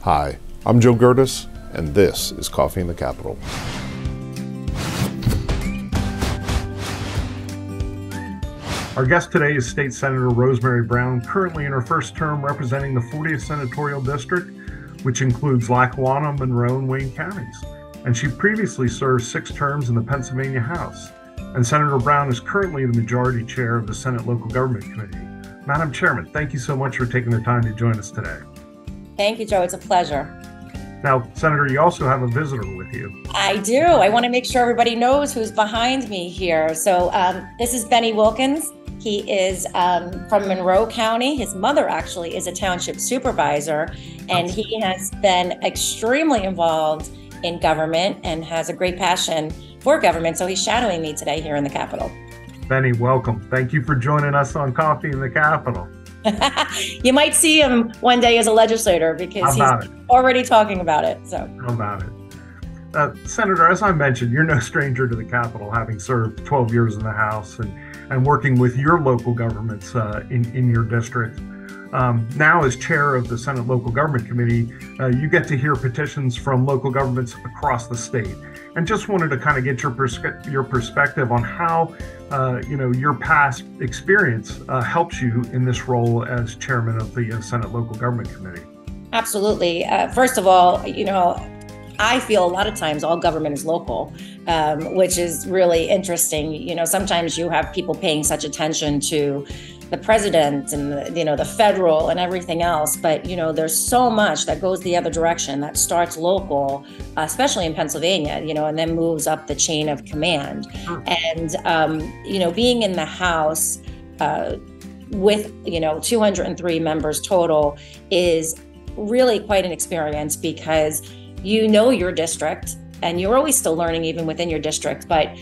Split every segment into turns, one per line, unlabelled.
Hi, I'm Joe Gertis, and this is Coffee in the Capitol.
Our guest today is State Senator Rosemary Brown, currently in her first term representing the 40th Senatorial District, which includes Lackawanna, Monroe, and Wayne counties. And she previously served 6 terms in the Pennsylvania House. And Senator Brown is currently the Majority Chair of the Senate Local Government Committee. Madam Chairman, thank you so much for taking the time to join us today.
Thank you, Joe. It's a pleasure.
Now, Senator, you also have a visitor with you.
I do. I want to make sure everybody knows who's behind me here. So this is Benny Wilkins. He is from Monroe County. His mother actually is a township supervisor, and he has been extremely involved in government and has a great passion for government. So he's shadowing me today here in the Capitol.
Benny, welcome. Thank you for joining us on Coffee in the Capitol.
You might see him one day as a legislator because he's already talking about it. So
how about it? Senator, as I mentioned, you're no stranger to the Capitol, having served 12 years in the House and working with your local governments in your district. Now, as chair of the Senate Local Government Committee, you get to hear petitions from local governments across the state. And just wanted to kind of get your perspective on how your past experience helps you in this role as chairman of the Senate Local Government Committee.
Absolutely. First of all, I feel a lot of times all government is local, which is really interesting. Sometimes you have people paying such attention to the president and the federal and everything else, but there's so much that goes the other direction that starts local, especially in Pennsylvania, and then moves up the chain of command. And being in the House with 203 members total is really quite an experience, because your district, and you're always still learning even within your district, but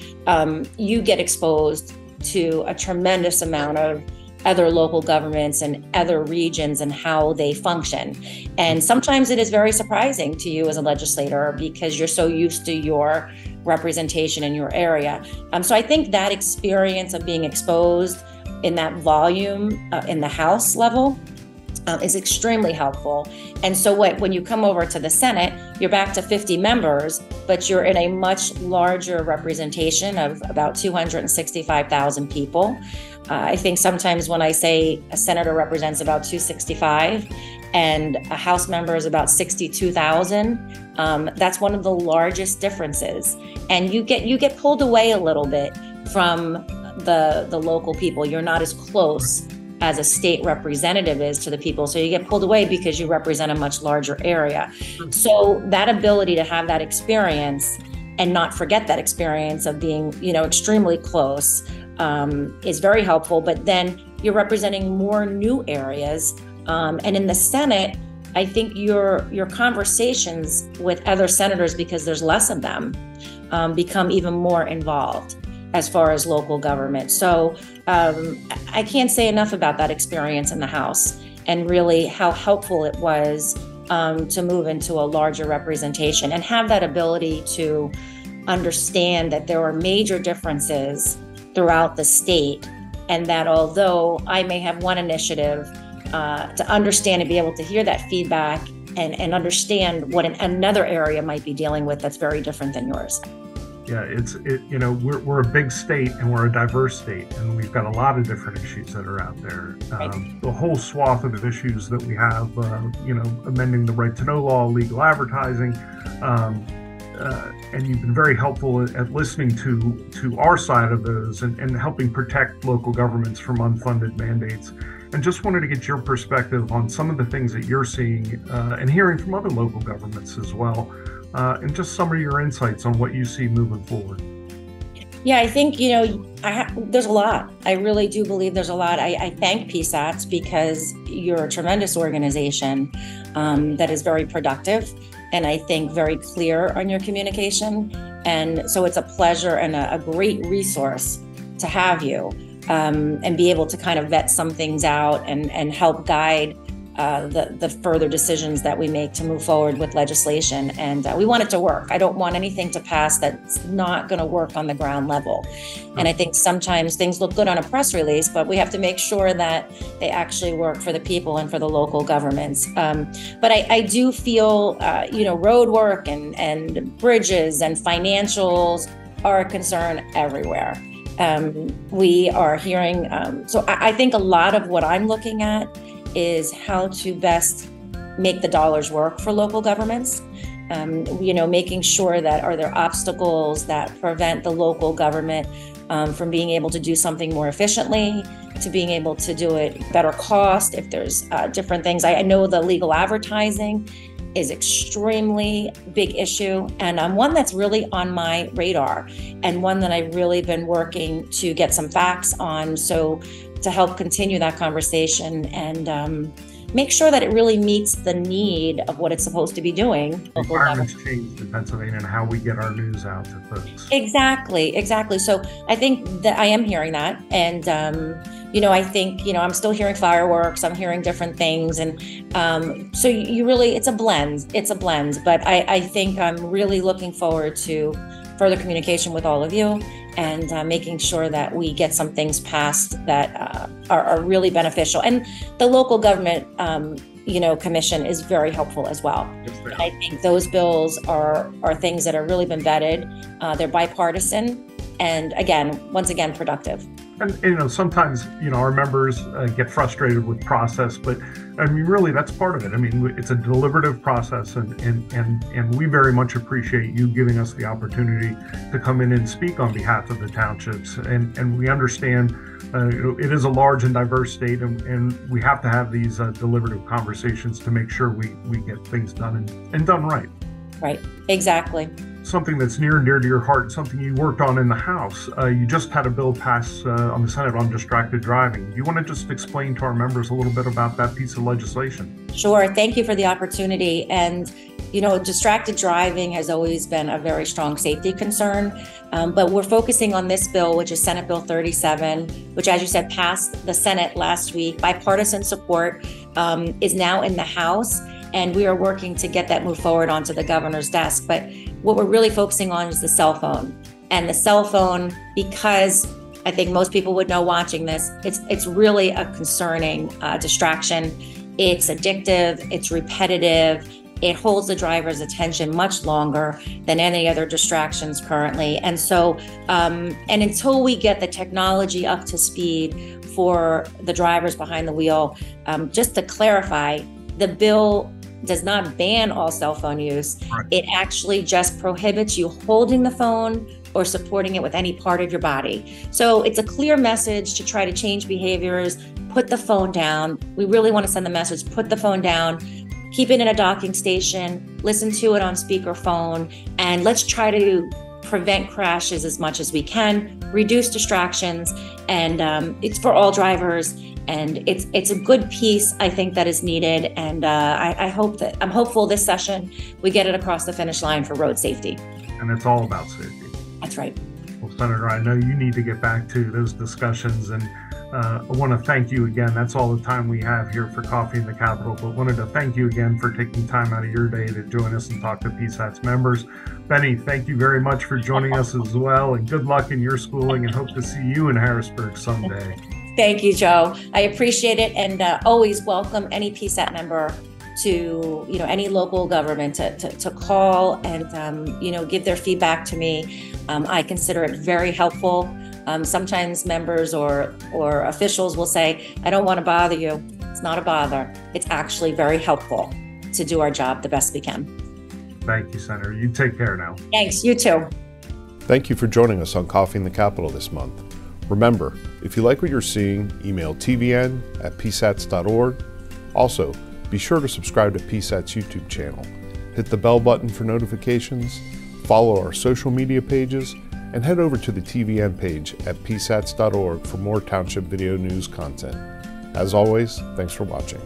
you get exposed to a tremendous amount of other local governments and other regions and how they function. And sometimes it is very surprising to you as a legislator because you're so used to your representation in your area. So I think that experience of being exposed in that volume in the House level is extremely helpful. And so when you come over to the Senate, you're back to 50 members, but you're in a much larger representation of about 265,000 people. I think sometimes when I say a senator represents about 265 and a House member is about 62,000, that's one of the largest differences. And you get pulled away a little bit from the local people. You're not as close as a state representative is to the people. So you get pulled away because you represent a much larger area. So that ability to have that experience and not forget that experience of being, extremely close is very helpful. But then you're representing more new areas. And in the Senate, I think your conversations with other senators, because there's less of them, become even more involved as far as local government. So I can't say enough about that experience in the House and really how helpful it was to move into a larger representation and have that ability to understand that there are major differences throughout the state, and that although I may have one initiative, to understand and be able to hear that feedback and understand what another area might be dealing with that's very different than yours.
Yeah, we're a big state and we're a diverse state, and we've got a lot of different issues that are out there. The whole swath of issues that we have, amending the right to know law, legal advertising, and you've been very helpful at listening to our side of those and helping protect local governments from unfunded mandates. And just wanted to get your perspective on some of the things that you're seeing and hearing from other local governments as well. And just some of your insights on what you see moving forward.
Yeah, I think, there's a lot. I really do believe there's a lot. I thank PSATs because you're a tremendous organization that is very productive and I think very clear on your communication. And so it's a pleasure and a great resource to have you and be able to kind of vet some things out and help guide the further decisions that we make to move forward with legislation. And we want it to work. I don't want anything to pass that's not going to work on the ground level. And I think sometimes things look good on a press release, but we have to make sure that they actually work for the people and for the local governments. But I do feel, road work and bridges and financials are a concern everywhere. We are hearing, so I think a lot of what I'm looking at is how to best make the dollars work for local governments. Making sure that are there obstacles that prevent the local government from being able to do something more efficiently, to being able to do it better cost, if there's different things. I know the legal advertising is extremely big issue, and one that's really on my radar, and one that I've really been working to get some facts on, so to help continue that conversation and make sure that it really meets the need of what it's supposed to be doing.
The environment's changed in Pennsylvania and how we get our news out to folks.
Exactly. So I think that I am hearing that, and I think I'm still hearing fireworks. I'm hearing different things, and so you really, it's a blend. But I think I'm really looking forward to further communication with all of you and making sure that we get some things passed that are really beneficial. And the local government, commission is very helpful as well. And I think those bills are things that have really been vetted. They're bipartisan and once again, productive.
And sometimes our members get frustrated with process, but I mean really that's part of it. I mean it's a deliberative process, and we very much appreciate you giving us the opportunity to come in and speak on behalf of the townships. And we understand it is a large and diverse state, and we have to have these deliberative conversations to make sure we get things done and done right.
Right, exactly.
Something that's near and dear to your heart, something you worked on in the House. You just had a bill pass on the Senate on distracted driving. Do you want to just explain to our members a little bit about that piece of legislation?
Sure. Thank you for the opportunity. And, distracted driving has always been a very strong safety concern. But we're focusing on this bill, which is Senate Bill 37, which, as you said, passed the Senate last week. Bipartisan support is now in the House. And we are working to get that moved forward onto the governor's desk. But what we're really focusing on is the cell phone. And the cell phone, because I think most people would know watching this, it's really a concerning distraction. It's addictive, it's repetitive, it holds the driver's attention much longer than any other distractions currently. And so, and until we get the technology up to speed for the drivers behind the wheel, just to clarify, the bill does not ban all cell phone use.
Right.
It actually just prohibits you holding the phone or supporting it with any part of your body. So it's a clear message to try to change behaviors, put the phone down. We really want to send the message, put the phone down, keep it in a docking station, listen to it on speakerphone, and let's try to prevent crashes as much as we can, reduce distractions, and it's for all drivers. And it's a good piece, I think, that is needed. And I'm hopeful this session we get it across the finish line for road safety.
And it's all about safety.
That's right.
Well, Senator, I know you need to get back to those discussions, and I want to thank you again. That's all the time we have here for Coffee in the Capitol, but wanted to thank you again for taking time out of your day to join us and talk to PSAT's members. Benny, thank you very much for joining us as well, and good luck in your schooling, and hope to see you in Harrisburg someday.
Thank you, Joe. I appreciate it, and always welcome any PSAT member to any local government to call and give their feedback to me. I consider it very helpful. Sometimes members or officials will say, "I don't want to bother you." It's not a bother. It's actually very helpful to do our job the best we can.
Thank you, Senator. You take care now.
Thanks. You too.
Thank you for joining us on Coffee in the Capitol this month. Remember, if you like what you're seeing, email tvn@psats.org. Also, be sure to subscribe to PSAT's YouTube channel. Hit the bell button for notifications, follow our social media pages, and head over to the TVN page at psats.org for more township video news content. As always, thanks for watching.